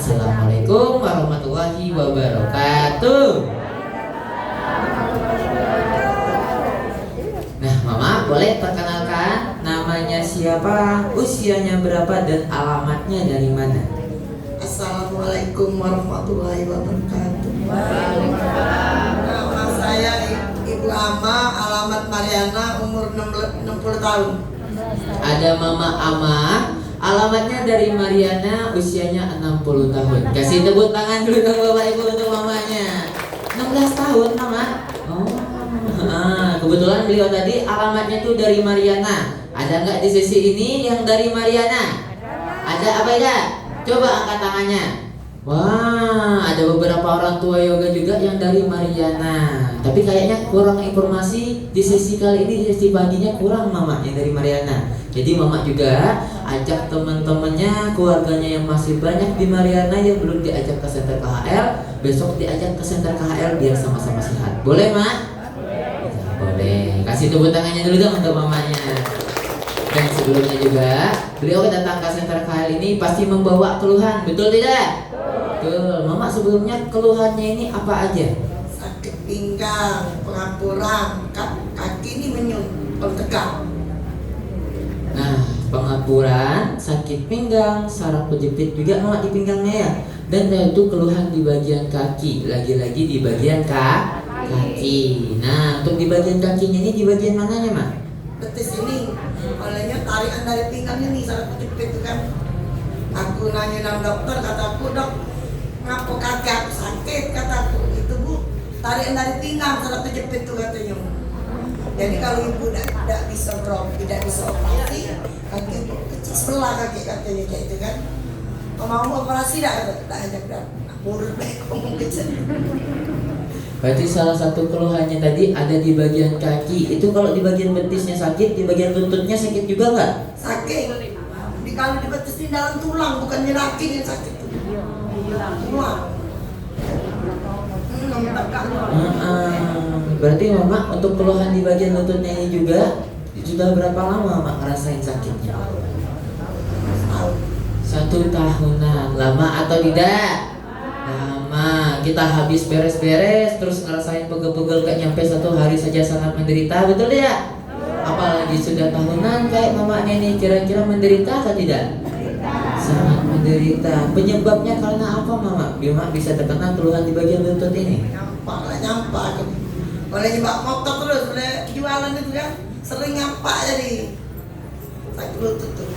Assalamualaikum warahmatullahi wabarakatuh. Nah, Mama boleh perkenalkan namanya siapa, usianya berapa, dan alamatnya dari mana? Assalamualaikum warahmatullahi wabarakatuh. Nama saya Ibu Ama, alamat Mariana, umur 60 tahun. Ada Mama Ama, alamatnya dari Mariana, usianya 60 tahun. Kasih tepuk tangan dulu dong Bapak Ibu untuk mamanya. 16 tahun Mama. Kebetulan beliau tadi alamatnya tuh dari Mariana. Ada nggak di sisi ini yang dari Mariana? Ada apa ya? Coba angkat tangannya. Wah, ada beberapa orang tua yoga juga yang dari Mariana. Tapi kayaknya kurang informasi di sesi kali ini, di sesi paginya kurang Mama yang dari Mariana. Jadi Mama juga ajak teman-temannya, keluarganya yang masih banyak di Mariana yang belum diajak ke Center KHL, besok diajak ke Center KHL biar sama-sama sehat. Boleh, Mak? Boleh. Kasih tepuk tangannya dulu dong untuk mamanya. Dan sebelumnya juga beliau datang ke Center KHL ini pasti membawa keluhan, betul tidak? Betul. Mama sebelumnya keluhannya ini apa aja? Sakit pinggang, pengapuran, kaki ini menyun, tegak. Nah, pengapuran, sakit pinggang, saraf kejepit juga Mama di pinggangnya ya. Dan itu keluhan di bagian kaki, lagi-lagi di bagian kaki. Nah, untuk di bagian kakinya ini di bagian mananya, Mak? Betis ini, olehnya tarikan dari pinggangnya nih, saraf kejepit itu kan. Aku nanya sama dokter, kataku, dok, ngapa kaki aku sakit, kataku. Itu Bu, tarikan dari pinggang, saraf kejepit itu katanya. Jadi kalau ibu tidak bisa tidak bisa operasi, kaki ibu kecil sebelah kaki katanya kayak itu kan. Kalau mau operasi tidak hanya murut ngomong kecil. Berarti salah satu keluhannya tadi ada di bagian kaki. Itu kalau di bagian betisnya sakit, di bagian lututnya sakit juga nggak? Sakit. Kalau di betis di dalam tulang, bukan di kaki yang sakit. Tulang. Berarti Mama untuk keluhan di bagian lututnya ini juga sudah berapa lama Mama ngerasain sakitnya? 1 tahunan. Lama atau tidak? Lama. Kita habis beres-beres terus ngerasain pegel-pegel gak nyampe 1 hari saja sangat menderita, betul ya? Apalagi sudah tahunan kayak mamanya ini, kira-kira menderita atau tidak? Sangat menderita. Penyebabnya karena apa Mama? Bima bisa terkena keluhan di bagian lutut ini? Nyampak. Boleh nyebak motor terus, boleh jualan itu kan. Sering nyampak jadi sakit lutut tuh.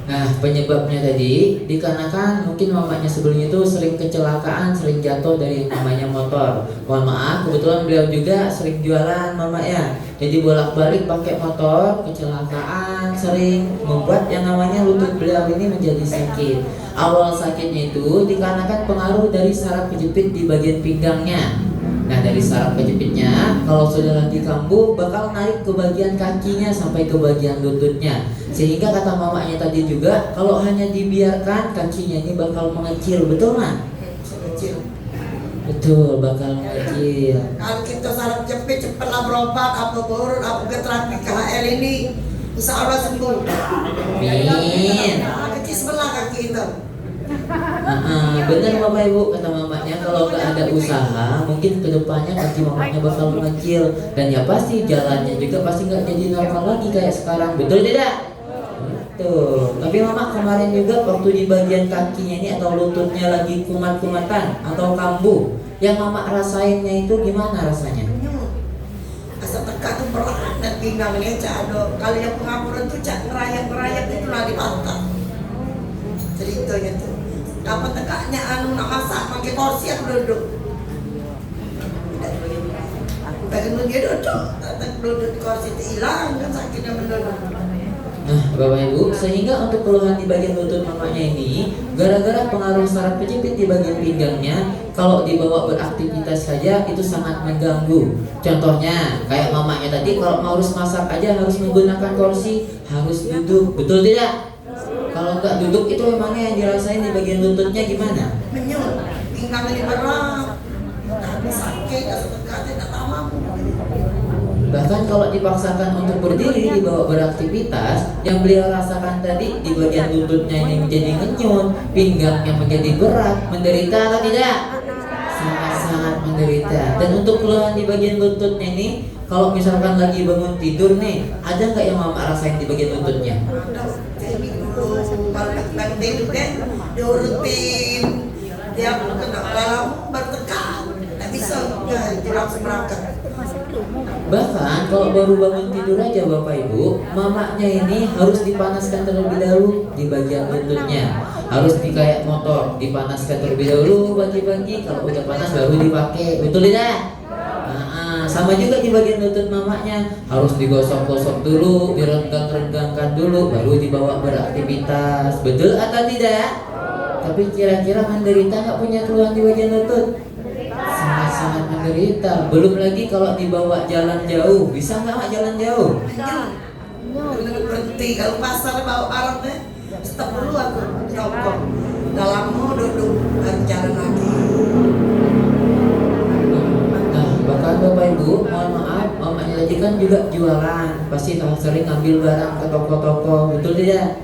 Nah, penyebabnya tadi dikarenakan mungkin mamanya sebelumnya itu sering kecelakaan, sering jatuh dari yang namanya motor. Mohon maaf, kebetulan beliau juga sering jualan Mama ya. Jadi bolak-balik pakai motor, kecelakaan, sering membuat yang namanya lutut beliau ini menjadi sakit. Awal sakitnya itu dikarenakan pengaruh dari saraf kejepit di bagian pinggangnya. Nah, dari saraf kejepitnya kalau sudah lagi kambuh bakal narik ke bagian kakinya sampai ke bagian lututnya. Sehingga kata mamanya tadi juga kalau hanya dibiarkan kakinya ini bakal mengecil, betul nggak? Kecil. Betul, bakal mengecil. Kalau kita saraf jepit cepatlah berobat, apa baru apa ke terapi KHL ini, insya Allah sembuh. Amin. Kecil sebelah kaki itu. Benar Bapak Ibu, kata mamanya kalau nggak ada usaha mungkin kedepannya kaki mamanya bakal mengecil. Dan ya pasti jalannya juga pasti nggak jadi normal lagi kayak sekarang, betul tidak? Betul. Tapi Mama kemarin juga waktu di bagian kakinya ini atau lututnya lagi kumat-kumatan atau kambuh, yang Mama rasainnya itu gimana rasanya? Asa tekan tuh perlahan dan pinggangnya cado. Kalau yang pengapuran tuh ngerayap itu lah di pantat. Ceritanya tuh. Kapan tegaknya nak masak pakai kursi aku duduk. Bagian dia duduk di kursi itu hilang kan sakitnya menduduk. Nah, Bapak Ibu, sehingga untuk keluhan di bagian lutut mamanya ini gara-gara pengaruh saraf kejepit di bagian pinggangnya, kalau dibawa beraktivitas saja itu sangat mengganggu. Contohnya, kayak mamanya tadi kalau mau harus masak aja harus menggunakan kursi, harus duduk, betul tidak? Kalau nggak duduk itu memangnya yang dirasain di bagian lututnya gimana? Menyun, pinggang ini berat, kaki sakit, asa tegaknya tak tahu mampu. Bahkan kalau dipaksakan untuk berdiri dibawa beraktivitas, yang beliau rasakan tadi di bagian lututnya ini menjadi ngenyut, pinggangnya menjadi berat, menderita atau tidak? Sangat-sangat menderita. Dan untuk keluhan di bagian lututnya ini, kalau misalkan lagi bangun tidur nih, ada nggak yang mama rasain di bagian lututnya? Jadi dulu bangun tidur kan diurutin, dia kena dalam bertekan, nggak bisa dia langsung berangkat. Bahkan kalau baru bangun tidur aja Bapak Ibu, mamanya ini harus dipanaskan terlebih dahulu di bagian lututnya. Harus di kayak motor, dipanaskan terlebih dahulu pagi-pagi, kalau udah panas baru dipakai. Betul tidak? Sama juga di bagian lutut mamanya, harus digosok-gosok dulu, direnggang-renggangkan dulu, baru dibawa beraktivitas. Betul atau tidak? Tapi kira-kira menderita nggak punya keluhan di bagian lutut? Sangat-sangat menderita. Belum lagi kalau dibawa jalan jauh, bisa nggak jalan jauh? Berhenti kalau pasar bawa barangnya, stop dulu aku rokok. Dalammu duduk dan jalan lagi. Nah, bahkan Bapak Ibu, mohon maaf, mamanya tadi kan juga jualan, pasti sering ngambil barang ke toko-toko, betul tidak?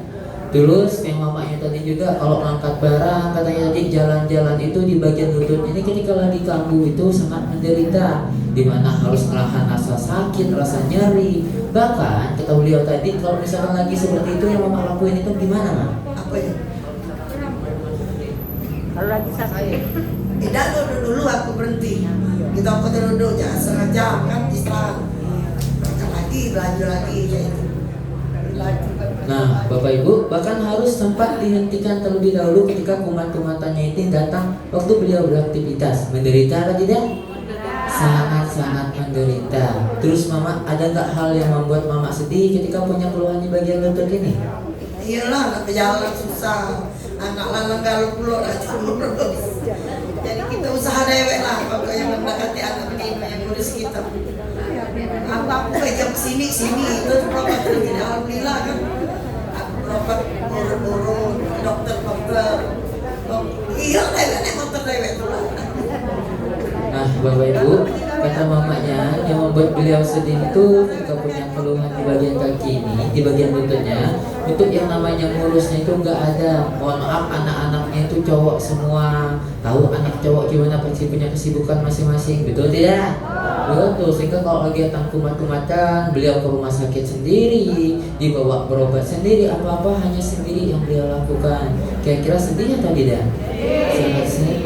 Terus yang mamanya tadi juga kalau ngangkat barang, katanya tadi jalan-jalan itu di bagian lutut ini ketika lagi kambuh itu sangat menderita, dimana harus merasakan rasa sakit, rasa nyeri. Bahkan kata beliau tadi kalau misalkan lagi seperti itu yang mama lakuin itu gimana, Mak? Apa ya? Kalau lagi sakit, Tidak dulu aku berhenti. Kita aku duduk jangan setengah jam kan istirahat. Berangkat lagi belajar lagi kayak itu. Nah, Bapak Ibu, bahkan harus sempat dihentikan terlebih dahulu ketika kumat-kumatannya itu datang waktu beliau beraktivitas. Menderita atau tidak? Sangat-sangat menderita. Terus Mama, ada nggak hal yang membuat Mama sedih ketika punya keluhan di bagian lutut ini? Iyalah, anak berjalan susah. Anak lalang galau pulau lah terus. Jadi kita usaha dewek lah kalau yang mendekati anak ini yang ngurus kita. Apa jam sini itu berobat terus alhamdulillah kan. Aku berobat urut-urut dokter. Iya dewek dokter dewek tuh. Nah, Bapak Ibu, kata mamanya yang membuat beliau sedih itu ketika punya keluhan di bagian kaki ini, di bagian lututnya, untuk yang namanya ngurusnya itu nggak ada. Mohon maaf, anak-anaknya itu cowok semua. Tahu anak cowok gimana, pasti punya kesibukan masing-masing, betul tidak? Betul, sehingga kalau lagi datang kumat-kumatan, beliau ke rumah sakit sendiri, dibawa berobat sendiri, apa-apa hanya sendiri yang beliau lakukan. Kira-kira sedih atau tidak? Sangat sedih.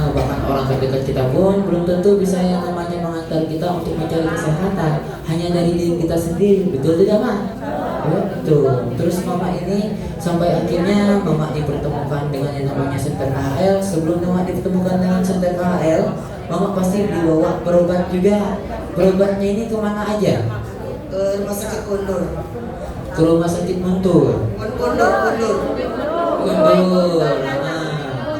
Bahkan orang terdekat kita pun belum tentu bisa yang namanya mengantar kita untuk mencari kesehatan, hanya dari diri kita sendiri, betul tidak, Mak? Betul. Terus Mama ini sampai akhirnya Mama dipertemukan dengan yang namanya senter KHL. Sebelum Mama dipertemukan dengan senter KHL, Mama pasti dibawa berobat juga. Berobatnya ini kemana aja? Ke rumah sakit Kondur. Ke rumah sakit Muntur. Kondur.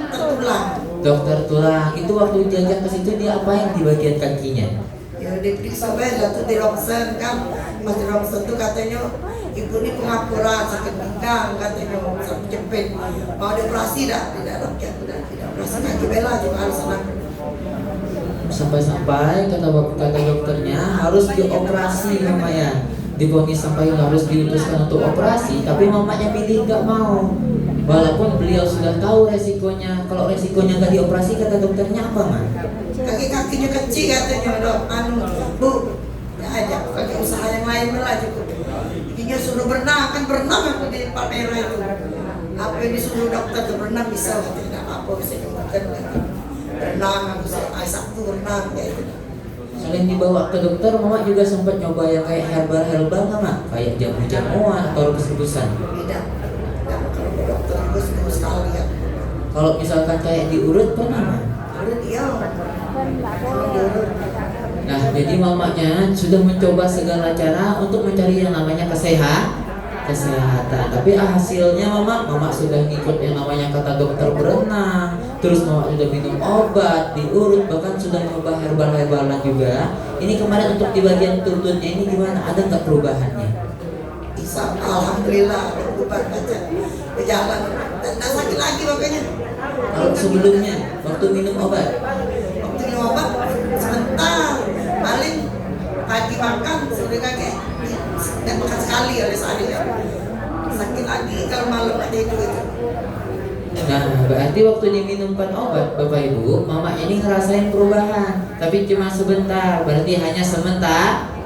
Tertulang. Dokter tulang. Itu waktu diajak ke situ dia apain di bagian kakinya? Ya diperiksa jatuh di rongsen kan. Mas di rongsen tuh katanya ibu ini pengapuran sakit pinggang katanya sakit jepit. Mau dioperasi dah? Tidak operasi kaki bela juga harus senang. Sampai-sampai kata dokternya harus dioperasi namanya. Divonis sampai harus diutuskan untuk operasi, tapi mamanya pilih nggak mau. Walaupun beliau sudah tahu resikonya. Kalau resikonya nggak dioperasi, kata dokternya apa, Mak? Kaki-kakinya kecil katanya dok. Bu, ya aja kaki usaha yang lain lah cukup. Giginya suruh berenang kan berenang aku di Palmera itu. Apa yang disuruh dokter tuh berenang bisa tidak apa bisa dimakan berenang aku Sabtu berenang kayak gitu. Selain dibawa ke dokter, Mama juga sempat nyoba yang kayak herbal nggak, Mak? Kayak jamu-jamuan atau rebus-rebusan? Tidak. Kalau ke dokter rebus sekali ya. Kalau misalkan kayak diurut pernah, Mak? Urut iya. Nah, jadi mamanya sudah mencoba segala cara untuk mencari yang namanya kesehatan. Tapi hasilnya mama sudah ngikut yang namanya kata dokter berenang, terus mama sudah minum obat, diurut, bahkan sudah nyoba herbalan juga. Ini kemarin untuk di bagian lututnya ini gimana? Ada nggak perubahannya? Bisa, alhamdulillah berubah aja berjalan dan tak sakit lagi makanya. Kalau sebelumnya waktu minum obat Waktu minum obat sebentar, paling pagi makan sudah kakek tidak makan sekali oleh seadanya. Sakit lagi kalau malam ada itu. Nah, berarti waktu diminumkan obat, Bapak Ibu, mama ini ngerasain perubahan, tapi cuma sebentar, berarti hanya sementara.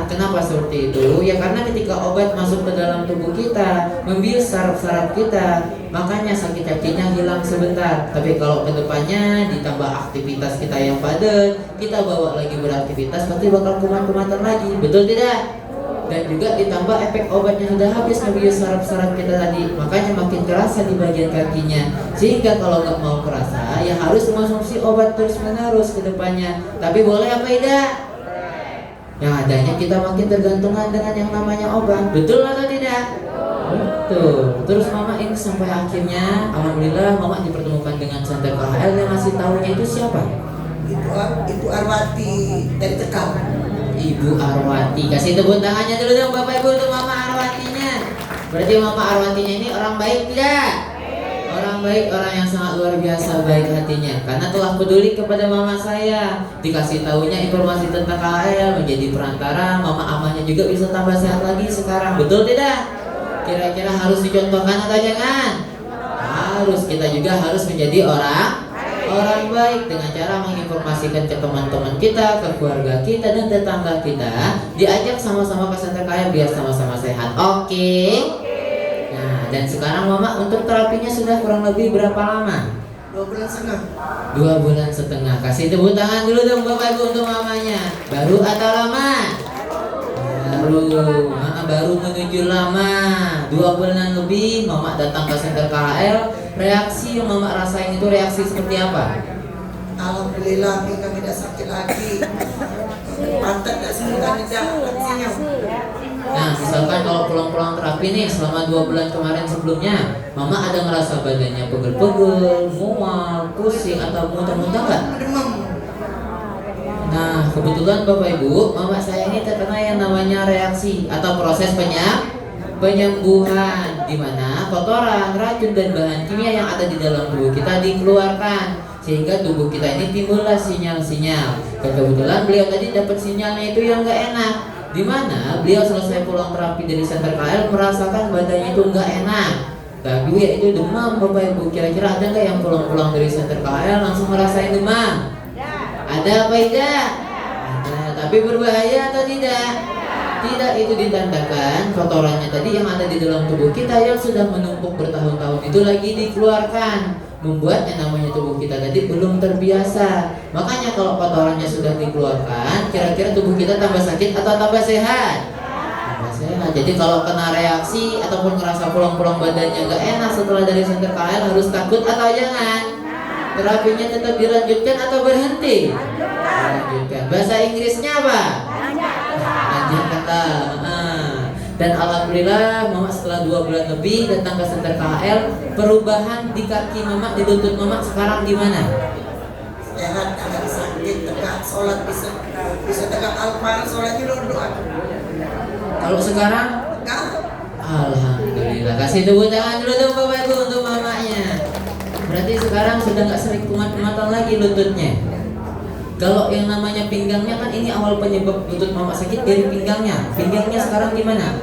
Kenapa seperti itu? Ya karena ketika obat masuk ke dalam tubuh kita, membius saraf-saraf kita, makanya sakit kakinya hilang sebentar. Tapi kalau kedepannya ditambah aktivitas kita yang padat, kita bawa lagi beraktivitas, pasti bakal kumat-kumatan lagi, betul tidak? Dan juga ditambah efek obatnya sudah habis ngebius saraf-saraf kita tadi, makanya makin kerasa di bagian kakinya. Sehingga kalau nggak mau kerasa, ya harus mengonsumsi obat terus-menerus ke depannya. Tapi boleh apa tidak? Yang adanya kita makin tergantungan dengan yang namanya obat, betul atau tidak? Betul. Terus mama ini sampai akhirnya, alhamdulillah mama dipertemukan dengan Center KHL yang ngasih tahunya itu siapa? Ibu Arwati dari Tegal. Ibu Arwati, kasih tepuk tangannya dulu dong Bapak Ibu untuk Mama Arwatinya. Berarti Mama Arwatinya ini orang baik tidak? Orang baik, orang yang sangat luar biasa baik hatinya, karena telah peduli kepada mama saya. Dikasih tahunya informasi tentang KHL, menjadi perantara, mama amanya juga bisa tambah sehat lagi sekarang, betul tidak? Kira-kira harus dicontohkan atau jangan? Harus, kita juga harus menjadi orang baik dengan cara menginformasikan ke teman-teman kita, ke keluarga kita dan tetangga kita, diajak sama-sama ke Center KHL biar sama-sama sehat. Oke. Nah, dan sekarang mama untuk terapinya sudah kurang lebih berapa lama? 2 bulan setengah. 2 bulan setengah. Kasih tepuk tangan dulu dong Bapak Ibu untuk mamanya. Baru atau lama? Baru menuju lama. 2 bulan lebih mama datang ke Center KHL. Reaksi yang mama rasain itu reaksi seperti apa? Alhamdulillah pinggang tidak sakit lagi. Pantat tidak sembuhkan tidak aksinya. Nah, misalkan kalau pulang-pulang terapi nih selama 2 bulan kemarin sebelumnya, mama ada ngerasa badannya pegel-pegel, mual, pusing atau muntah-muntah nggak? Demam. Nah, kebetulan Bapak Ibu, mama saya ini terkena yang namanya reaksi atau proses penyembuhan, di mana kotoran, racun dan bahan kimia yang ada di dalam tubuh kita dikeluarkan, sehingga tubuh kita ini timbullah sinyal-sinyal. Kebetulan beliau tadi dapat sinyalnya itu yang nggak enak, di mana beliau selesai pulang terapi dari Center KHL merasakan badannya itu nggak enak. Tapi ya itu demam Bapak Ibu. Kira-kira ada nggak yang pulang-pulang dari Center KHL langsung merasain demam? Ada apa tidak? Ada. Tapi berbahaya atau tidak? Tidak, itu ditandakan kotorannya tadi yang ada di dalam tubuh kita yang sudah menumpuk bertahun-tahun itu lagi dikeluarkan, membuat yang namanya tubuh kita tadi belum terbiasa. Makanya kalau kotorannya sudah dikeluarkan, kira-kira tubuh kita tambah sakit atau tambah sehat? Tambah sehat. Jadi kalau kena reaksi ataupun ngerasa pulang-pulang badannya gak enak setelah dari Center KHL, harus takut atau jangan? Terapinya tetap dilanjutkan atau berhenti? Lanjutkan. Bahasa Inggrisnya apa? Lanjutkan. Dan alhamdulillah mama setelah 2 bulan lebih datang ke Center KHL, perubahan di kaki mama, di lutut mama sekarang gimana? Sehat, agak sakit, tegak, sholat bisa tegak Al-Quran, sholatnya duduk. Kalau sekarang? Tegak. Alhamdulillah. Kasih tepuk tangan dulu dong Bapak Ibu untuk mamanya. Berarti sekarang sudah nggak sering kumat-kumatan lagi lututnya. Kalau yang namanya pinggangnya kan ini awal penyebab lutut mama sakit dari pinggangnya. Pinggangnya sekarang gimana?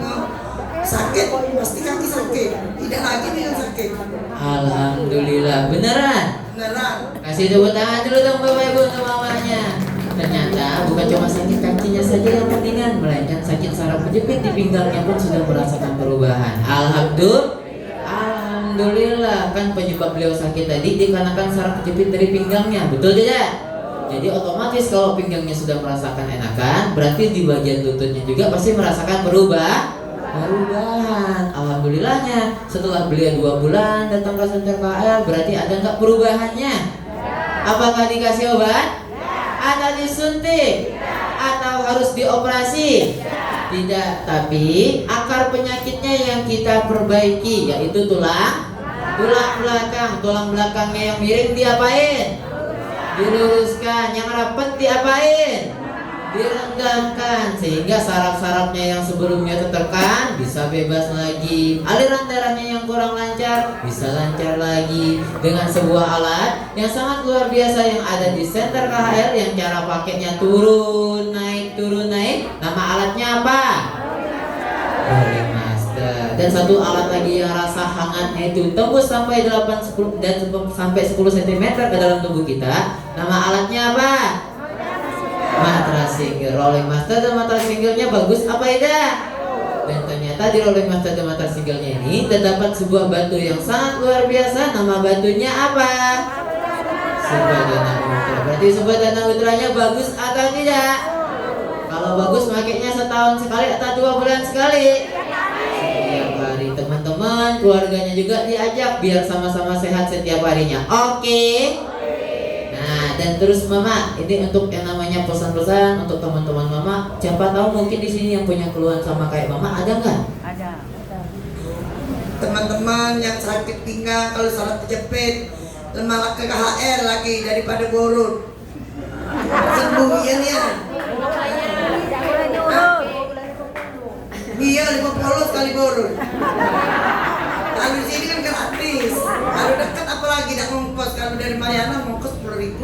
Sakit, pasti kaki sakit. Tidak lagi pinggang sakit. Alhamdulillah, beneran? Beneran. Kasih tepuk tangan dulu dong Bapak Ibu untuk mamanya. Ternyata bukan cuma sakit kakinya saja yang mendingan, melainkan sakit saraf kejepit di pinggangnya pun sudah merasakan perubahan. Alhamdulillah, kan penyebab beliau sakit tadi dikarenakan saraf kejepit dari pinggangnya, betul tidak? Jadi otomatis kalau pinggangnya sudah merasakan enakan, berarti di bagian lututnya juga pasti merasakan perubahan. Alhamdulillahnya setelah beliau 2 bulan datang ke Center KHL, berarti ada nggak perubahannya? Apakah dikasih obat? Atau disuntik? Atau harus dioperasi? Tidak, tapi akar penyakitnya yang kita perbaiki, yaitu tulang belakang. Tulang belakangnya yang miring diapain? Diluruskan. Yang rapat diapain? direnggangkan sehingga saraf-sarafnya yang sebelumnya tertekan bisa bebas lagi. Aliran darahnya yang kurang lancar bisa lancar lagi dengan sebuah alat yang sangat luar biasa yang ada di Center KHL yang cara pakainya turun naik. Nama alatnya apa? Rolling Master. Dan satu alat lagi yang rasa hangatnya itu tembus sampai 8 10 dan sampai 10 cm ke dalam tubuh kita. Nama alatnya apa? Matras single. Rolling Master dan matras singlenya bagus apa tidak? Dan ternyata di Rolling Master dan matras singlenya ini terdapat sebuah batu yang sangat luar biasa. Nama batunya apa? Subadana Ultra. Berarti Subadana Ultranya bagus atau tidak? Kalau bagus makainya setahun sekali atau 2 bulan sekali? Setiap hari. Teman-teman keluarganya juga diajak biar sama-sama sehat setiap harinya. Oke. Nah, dan terus Mama, ini untuk yang namanya pesan-pesan untuk teman-teman Mama. Siapa tahu mungkin di sini yang punya keluhan sama kayak Mama, ada nggak? Ada. Teman-teman yang sakit pinggang kalau salah terjepit lemah ke KHR lagi daripada borun. Sembuh ya nih ya. Iya 50 sekali borun. Kalau di sini kan gratis. Kalau dekat apalagi nak ngongkos. Kalau dari Mariana ngongkos 10.000.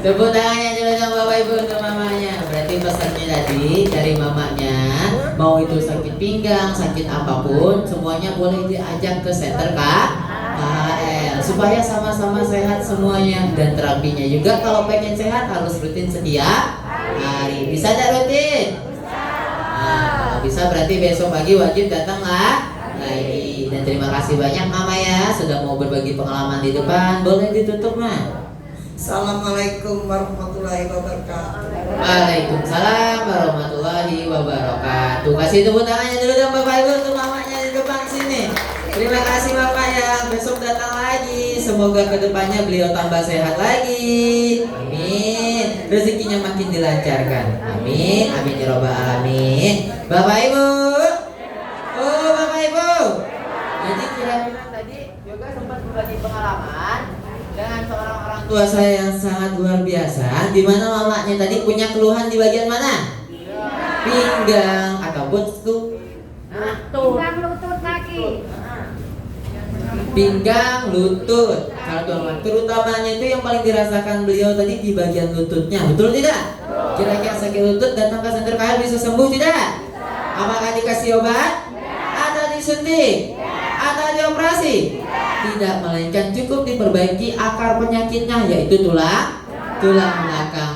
Tepuk tangannya dulu dong Bapak Ibu untuk mamanya. Berarti pesannya tadi dari mamanya, mau itu sakit pinggang, sakit apapun, semuanya boleh diajak ke Center KHL supaya sama-sama sehat semuanya. Dan terapinya juga kalau pengen sehat harus rutin setiap hari. Bisa tidak rutin? Nah, kalau bisa berarti besok pagi wajib datanglah lagi. Dan terima kasih banyak Mama ya sudah mau berbagi pengalaman di depan. Boleh ditutup Ma. Assalamualaikum warahmatullahi wabarakatuh. Waalaikumsalam warahmatullahi wabarakatuh. Kasih tepuk tangannya dulu dong Bapak Ibu untuk mamanya di depan sini. Terima kasih Bapak ya. Besok datang lagi. Semoga kedepannya beliau tambah sehat lagi. Amin. Rezekinya makin dilancarkan. Amin. Amin ya robbal alamin. Bapak Ibu. Oh Bapak Ibu. Jadi kira-kira tadi juga sempat berbagi pengalaman dengan seorang orang tua saya yang sangat luar biasa, di mana mamanya tadi punya keluhan di bagian mana? Pinggang ataupun Pinggang lutut kaki. pinggang lutut. Kalau teman terutamanya itu yang paling dirasakan beliau tadi di bagian lututnya, betul tidak? Kira-kira sakit lutut datang ke Center KHL bisa sembuh tidak? Apakah dikasih obat? Atau disuntik? Atau dioperasi? Tidak, melainkan cukup diperbaiki akar penyakitnya yaitu tulang belakang.